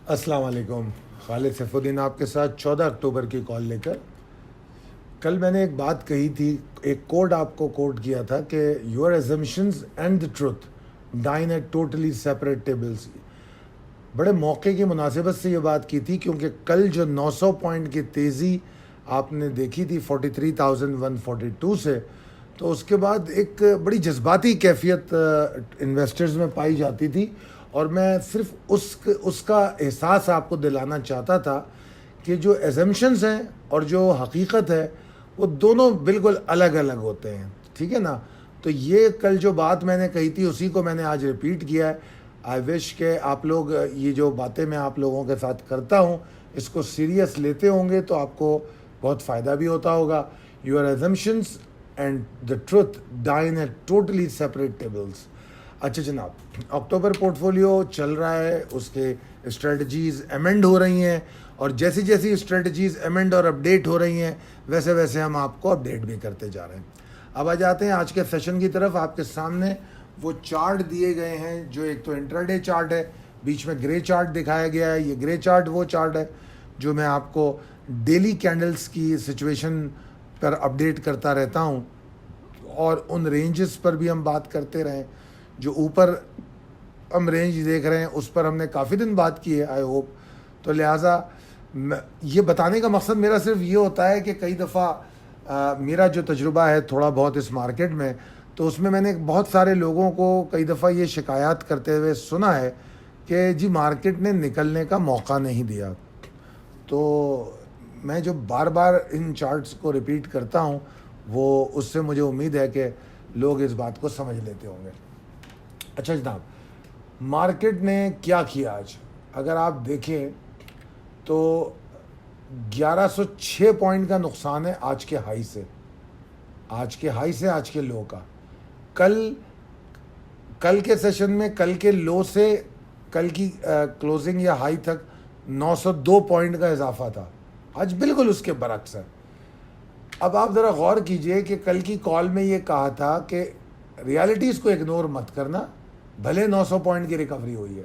अस्सलाम वालेकुम। खालिद सैफुद्दीन आपके साथ 14 अक्टूबर की कॉल लेकर। कल मैंने एक बात कही थी, एक कोड आपको कोट किया था कि your assumptions and the truth dine at totally separate tables. बड़े मौके की मुनासिबत से ये बात की थी क्योंकि कल जो 900 पॉइंट की तेज़ी आपने देखी थी 43,142 से, तो उसके बाद एक बड़ी जज्बाती कैफियत इन्वेस्टर्स में पाई जाती थी। और मैं सिर्फ उसका एहसास आपको दिलाना चाहता था कि जो एजम्पशंस हैं और जो हकीकत है वो दोनों बिल्कुल अलग अलग होते हैं, ठीक है ना। तो ये कल जो बात मैंने कही थी उसी को मैंने आज रिपीट किया है। आई विश के आप लोग ये जो बातें मैं आप लोगों के साथ करता हूँ इसको सीरियस लेते होंगे तो आपको बहुत फ़ायदा भी होता होगा। Your assumptions and the truth dine at totally separate tables. अच्छा जनाब, अक्टूबर पोर्टफोलियो चल रहा है, उसके स्ट्रेटजीज़ अमेंड हो रही हैं और जैसी जैसी स्ट्रेटजीज़ अमेंड और अपडेट हो रही हैं वैसे वैसे हम आपको अपडेट भी करते जा रहे हैं। अब आ जाते हैं आज के सेशन की तरफ। आपके सामने वो चार्ट दिए गए हैं, जो एक तो इंट्राडे चार्ट है, बीच में ग्रे चार्ट दिखाया गया है। ये ग्रे चार्ट वो चार्ट है जो मैं आपको डेली कैंडल्स की सिचुएशन पर अपडेट करता रहता हूँ और उन रेंजेस पर भी हम बात करते रहें। जो ऊपर हम रेंज देख रहे हैं उस पर हमने काफ़ी दिन बात की है, आई होप। तो लिहाजा ये बताने का मकसद मेरा सिर्फ ये होता है कि कई दफ़ा मेरा जो तजुर्बा है थोड़ा बहुत इस मार्केट में, तो उसमें मैंने बहुत सारे लोगों को कई दफ़ा ये शिकायत करते हुए सुना है कि जी मार्केट ने निकलने का मौका नहीं दिया। तो मैं जो बार बार इन चार्ट्स को रिपीट करता हूँ वो उससे मुझे उम्मीद है कि लोग इस बात को समझ लेते होंगे। अच्छा जनाब, मार्केट ने क्या किया आज? अगर आप देखें तो 1106 पॉइंट का नुकसान है आज के हाई से, आज के लो का। कल के सेशन में कल के लो से कल की क्लोजिंग या हाई तक 902 पॉइंट का इजाफा था, आज बिल्कुल उसके बरक्स है। अब आप ज़रा गौर कीजिए कि कल की कॉल में ये कहा था कि रियलिटीज़ को इग्नोर मत करना, भले 900 पॉइंट की रिकवरी हुई है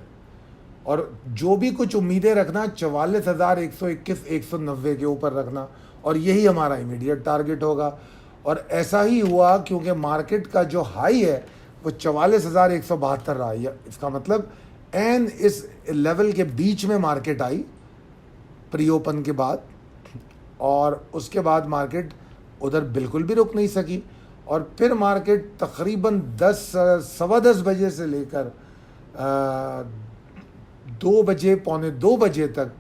और जो भी कुछ उम्मीदें रखना 44,121 190 के ऊपर रखना और यही हमारा इमीडिएट टारगेट होगा। और ऐसा ही हुआ क्योंकि मार्केट का जो हाई है वो 44,172 रहा है। इसका मतलब एन इस लेवल के बीच में मार्केट आई प्री ओपन के बाद और उसके बाद मार्केट उधर बिल्कुल भी रुक नहीं सकी और फिर मार्केट तकरीबन 10 बजे से लेकर 2 बजे पौने 2 बजे तक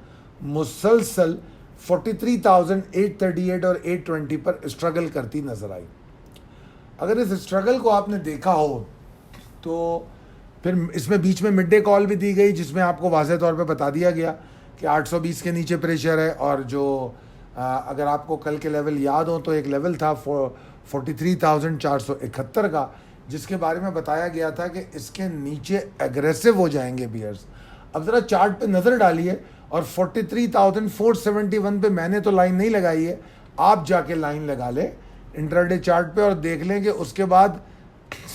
मुसलसल 43,838 और 820 पर स्ट्रगल करती नजर आई। अगर इस स्ट्रगल को आपने देखा हो तो फिर इसमें बीच में मिड डे कॉल भी दी गई जिसमें आपको वाज़ेह तौर पे बता दिया गया कि 820 के नीचे प्रेशर है। और जो अगर आपको कल के लेवल याद हो तो एक लेवल था 43,471 का, जिसके बारे में बताया गया था कि इसके नीचे एग्रेसिव हो जाएंगे बियर्स। अब ज़रा चार्ट पे नज़र डालिए और 43,471 पे मैंने तो लाइन नहीं लगाई है, आप जाके लाइन लगा लें इंट्राडे चार्ट पे और देख लें कि उसके बाद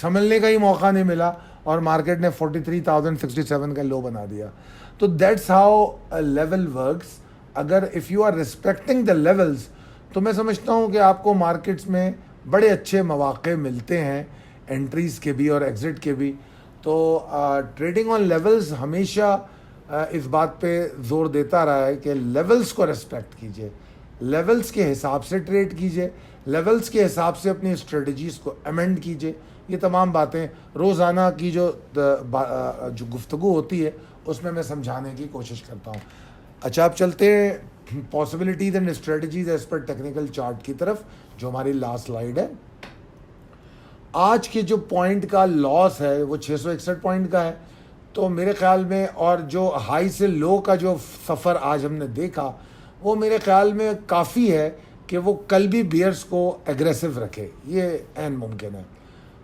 संभलने का ही मौका नहीं मिला और मार्केट ने 43,067 का लो बना दिया। तो that's how a level works. अगर if you are respecting the levels तो मैं समझता हूँ कि आपको मार्केट्स में बड़े अच्छे मौके मिलते हैं, एंट्रीज़ के भी और एग्ज़िट के भी। तो ट्रेडिंग ऑन लेवल्स हमेशा इस बात पे जोर देता रहा है कि लेवल्स को रेस्पेक्ट कीजिए, लेवल्स के हिसाब से ट्रेड कीजिए, लेवल्स के हिसाब से अपनी स्ट्रेटजीज़ को अमेंड कीजिए। ये तमाम बातें रोज़ाना की जो गुफ्तगू होती है उसमें मैं समझाने की कोशिश करता हूँ। अच्छा, आप चलते हैं पॉसिबिलिटीज़ एंड स्ट्रेटजीज एज पर टेक्निकल चार्ट की तरफ, जो हमारी लास्ट स्लाइड है। आज के जो पॉइंट का लॉस है वो 661 पॉइंट का है। तो मेरे ख्याल में और जो हाई से लो का जो सफ़र आज हमने देखा वो मेरे ख्याल में काफ़ी है कि वो कल भी बियर्स को एग्रेसिव रखे, ये ऐन मुमकिन है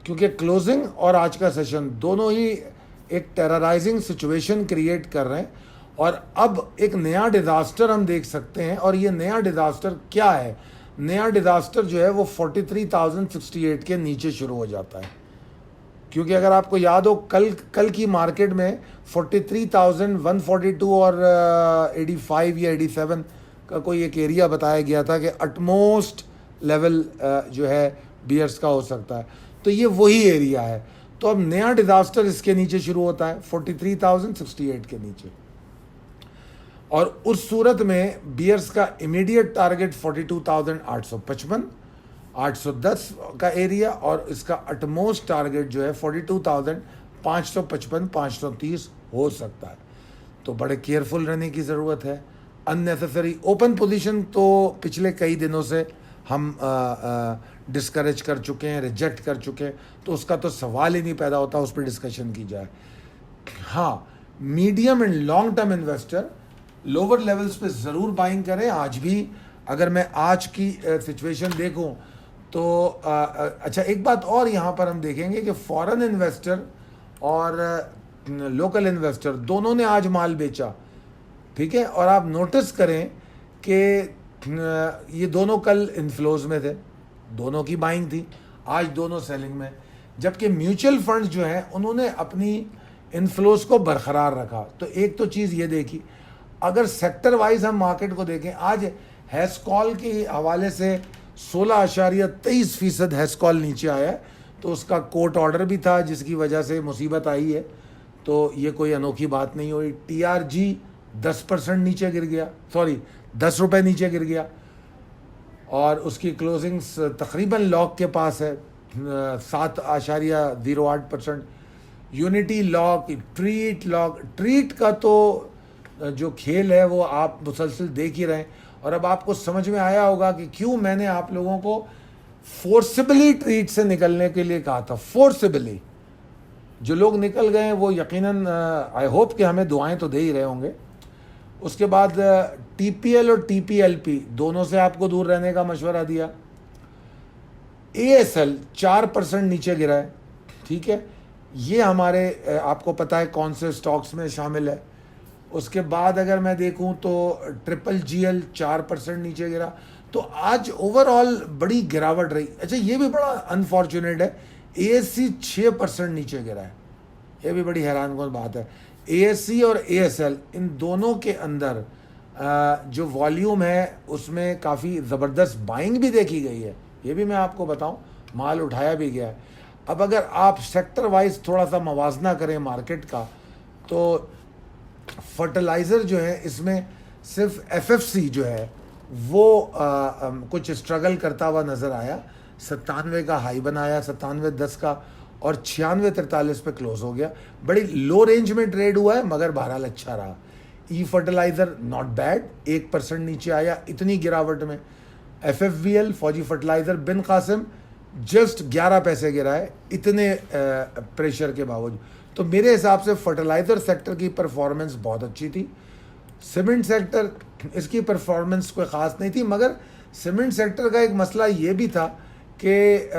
क्योंकि क्लोजिंग और आज का सेशन दोनों ही एक टेरराइजिंग सिचुएशन क्रिएट कर रहे हैं। और अब एक नया डिज़ास्टर हम देख सकते हैं और ये नया डिज़ास्टर क्या है? नया डिज़ास्टर जो है वो 43,068 के नीचे शुरू हो जाता है क्योंकि अगर आपको याद हो कल की मार्केट में 43,142 और 85 या 87 का कोई एक एरिया बताया गया था कि अटमोस्ट लेवल जो है बियर्स का हो सकता है, तो ये वही एरिया है। तो अब नया डिजास्टर इसके नीचे शुरू होता है 43,068 के नीचे, और उस सूरत में बियर्स का इमीडिएट टारगेट 42,855 810 का एरिया, और इसका अटमोस्ट टारगेट जो है 42,555 530 हो सकता है। तो बड़े केयरफुल रहने की ज़रूरत है। अननेसेसरी ओपन पोजीशन तो पिछले कई दिनों से हम डिस्करेज कर चुके हैं, रिजेक्ट कर चुके हैं, तो उसका तो सवाल ही नहीं पैदा होता उस पर डिस्कशन की जाए। हाँ, medium and long term investor lower levels पे ज़रूर बाइंग करें। आज भी अगर मैं आज की सिचुएशन देखूं तो अच्छा, एक बात और यहाँ पर हम देखेंगे कि फॉरेन इन्वेस्टर और लोकल इन्वेस्टर दोनों ने आज माल बेचा, ठीक है, और आप नोटिस करें कि ये दोनों कल इन्फ्लोज में थे, दोनों की बाइंग थी, आज दोनों सेलिंग में, जबकि म्यूचुअल फंड्स जो हैं उन्होंने अपनी इन्फ्लोज को बरकरार रखा। तो एक तो चीज़ ये देखी, अगर सेक्टर वाइज हम मार्केट को देखें, आज हैस्कॉल के हवाले से 16.23% हैस्कॉल नीचे आया है, तो उसका कोर्ट ऑर्डर भी था जिसकी वजह से मुसीबत आई है, तो ये कोई अनोखी बात नहीं हुई। TRG 10% नीचे गिर गया, सॉरी 10 रुपये नीचे गिर गया, और उसकी क्लोजिंग्स तकरीबन लॉक के पास है 7.08%। यूनिटी लॉक, ट्रीट का तो जो खेल है वो आप मुसलसल देख ही रहे हैं, और अब आपको समझ में आया होगा कि क्यों मैंने आप लोगों को फोर्सिबली ट्रीट से निकलने के लिए कहा था। फोर्सिबली जो लोग निकल गए वो यकीनन आई होप कि हमें दुआएं तो दे ही रहे होंगे। उसके बाद TPL और TPLP दोनों से आपको दूर रहने का मशवरा दिया। ASL 4% नीचे गिरा है, ठीक है, ये हमारे आपको पता है कौन से स्टॉक्स में शामिल है। उसके बाद अगर मैं देखूं तो GGL 4% नीचे गिरा, तो आज ओवरऑल बड़ी गिरावट रही। अच्छा, ये भी बड़ा अनफॉर्चुनेट है, ASC 6% नीचे गिरा है, ये भी बड़ी हैरानकुन बात है। ASC और ASL इन दोनों के अंदर जो वॉल्यूम है उसमें काफ़ी ज़बरदस्त बाइंग भी देखी गई है, ये भी मैं आपको बताऊं, माल उठाया भी गया है। अब अगर आप सेक्टर वाइज थोड़ा सा मवाजना करें मार्केट का, तो फर्टिलाइज़र जो है इसमें सिर्फ FFC जो है वो कुछ स्ट्रगल करता हुआ नज़र आया। 97 का हाई बनाया, 97.10 का, और 96.43 पे क्लोज हो गया। बड़ी लो रेंज में ट्रेड हुआ है मगर बहरहाल अच्छा रहा। फर्टिलाइज़र नॉट बैड, 1% नीचे आया इतनी गिरावट में। FFVL फौजी फर्टिलाइज़र बिन कासिम जस्ट 11 पैसे गिरा है इतने प्रेशर के बावजूद। तो मेरे हिसाब से फर्टिलाइज़र सेक्टर की परफॉर्मेंस बहुत अच्छी थी। सीमेंट सेक्टर इसकी परफॉर्मेंस कोई ख़ास नहीं थी, मगर सीमेंट सेक्टर का एक मसला ये भी था कि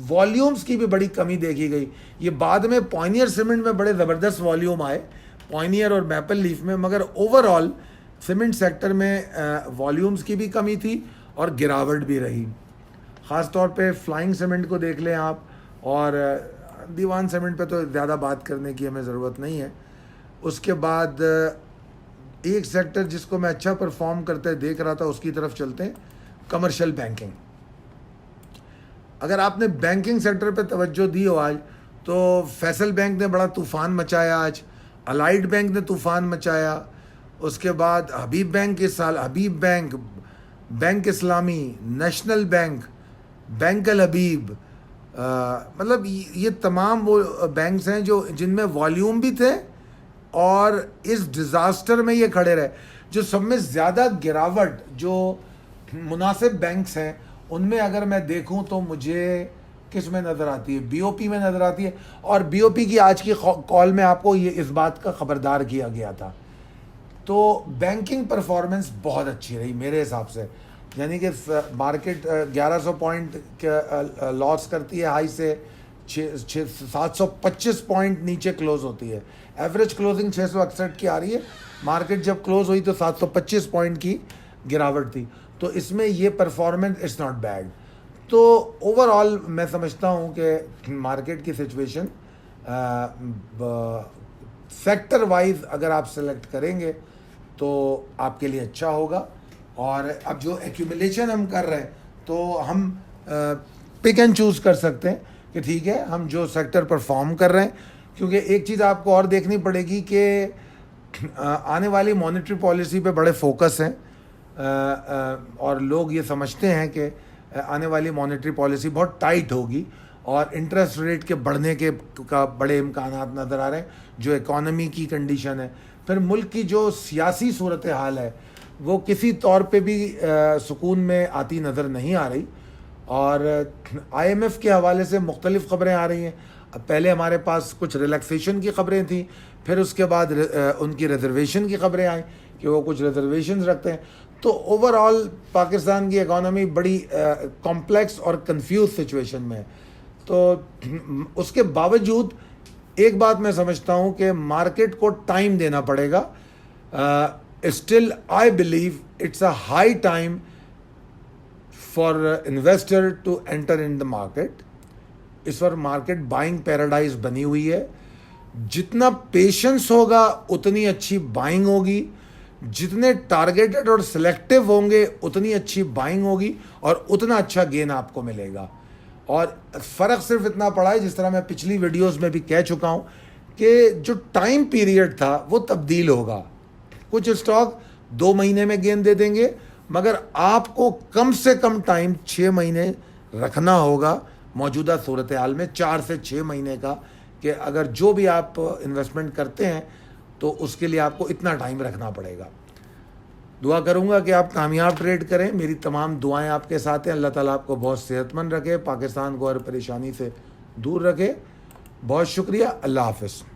वॉल्यूम्स की भी बड़ी कमी देखी गई। ये बाद में पॉइनियर सीमेंट में बड़े ज़बरदस्त वॉल्यूम आए, पॉइनियर और मैपल लीफ में, मगर ओवरऑल सीमेंट सेक्टर में वॉल्यूम्स की भी कमी थी और गिरावट भी रही। ख़ास तौर पे फ्लाइंग सीमेंट को देख लें आप, और दीवान सीमेंट पे तो ज़्यादा बात करने की हमें ज़रूरत नहीं है। उसके बाद एक सेक्टर जिसको मैं अच्छा परफॉर्म करते देख रहा था उसकी तरफ चलते हैं, कमर्शियल बैंकिंग। अगर आपने बैंकिंग सेक्टर पे तवज्जो दी हो आज, तो फैसल बैंक ने बड़ा तूफ़ान मचाया आज, अलाइड बैंक ने तूफ़ान मचाया, उसके बाद हबीब बैंक के साल हबीब बैंक, बैंक इस्लामी, नेशनल बैंक, बैंक अल हबीब, मतलब ये तमाम वो बैंक्स हैं जो जिनमें वॉल्यूम भी थे और इस डिज़ास्टर में ये खड़े रहे। जो सब में ज़्यादा गिरावट जो मुनासिब बैंक्स हैं उनमें अगर मैं देखूं तो मुझे किस में नज़र आती है, BOP में नज़र आती है। और BOP की आज की कॉल में आपको ये इस बात का ख़बरदार किया गया था। तो बैंकिंग परफॉर्मेंस बहुत अच्छी रही मेरे हिसाब से, यानी कि मार्केट 1100 पॉइंट लॉस करती है हाई से, 725 पॉइंट नीचे क्लोज होती है। एवरेज क्लोजिंग 661 की आ रही है, मार्केट जब क्लोज हुई तो 725 पॉइंट की गिरावट थी। तो इसमें ये परफॉर्मेंस इट्स नॉट बैड। तो ओवरऑल मैं समझता हूँ कि मार्केट की सिचुएशन सेक्टर वाइज अगर आप सेलेक्ट करेंगे तो आपके लिए अच्छा होगा। और अब जो एक्यूमुलेशन हम कर रहे हैं तो हम पिक एंड चूज़ कर सकते हैं कि ठीक है हम जो सेक्टर परफॉर्म कर रहे हैं, क्योंकि एक चीज़ आपको और देखनी पड़ेगी कि आने वाली मॉनेटरी पॉलिसी पे बड़े फोकस हैं और लोग ये समझते हैं कि आने वाली मॉनेटरी पॉलिसी बहुत टाइट होगी और इंटरेस्ट रेट के बढ़ने के का बड़े इम्कानात नज़र आ रहे हैं। जो इकॉनमी की कंडीशन है, फिर मुल्क की जो सियासी सूरत हाल है, वो किसी तौर पे भी सुकून में आती नज़र नहीं आ रही। और IMF के हवाले से मुख्तलिफ़ ख़बरें आ रही हैं। अब पहले हमारे पास कुछ रिलैक्सेशन की ख़बरें थी, फिर उसके बाद उनकी रिजर्वेशन की ख़बरें आई कि वो कुछ रिजर्वेशन रखते हैं। तो ओवरऑल पाकिस्तान की इकॉनमी बड़ी कॉम्प्लेक्स और कंफ्यूज सिचुएशन में है। तो उसके बावजूद एक बात मैं समझता हूँ कि मार्केट को टाइम देना पड़ेगा। Still I believe it's a high time for investor to enter in the market. इस पर मार्केट बाइंग पैराडाइज बनी हुई है। जितना पेशेंस होगा उतनी अच्छी बाइंग होगी, जितने टारगेटेड और सिलेक्टिव होंगे उतनी अच्छी बाइंग होगी और उतना अच्छा गेन आपको मिलेगा। और फ़र्क सिर्फ इतना पड़ा है, जिस तरह मैं पिछली वीडियोस में भी कह चुका हूँ, कि जो टाइम पीरियड था वो तब्दील होगा। कुछ स्टॉक 2 महीने में गेन दे देंगे, मगर आपको कम से कम टाइम 6 महीने रखना होगा मौजूदा सूरत हाल में, 4 से 6 महीने का, कि अगर जो भी आप इन्वेस्टमेंट करते हैं तो उसके लिए आपको इतना टाइम रखना पड़ेगा। दुआ करूंगा कि आप कामयाब ट्रेड करें। मेरी तमाम दुआएं आपके साथ हैं। अल्लाह ताला आपको बहुत सेहतमंद रखे, पाकिस्तान को हर परेशानी से दूर रखे। बहुत शुक्रिया। अल्लाह हाफ़िज़।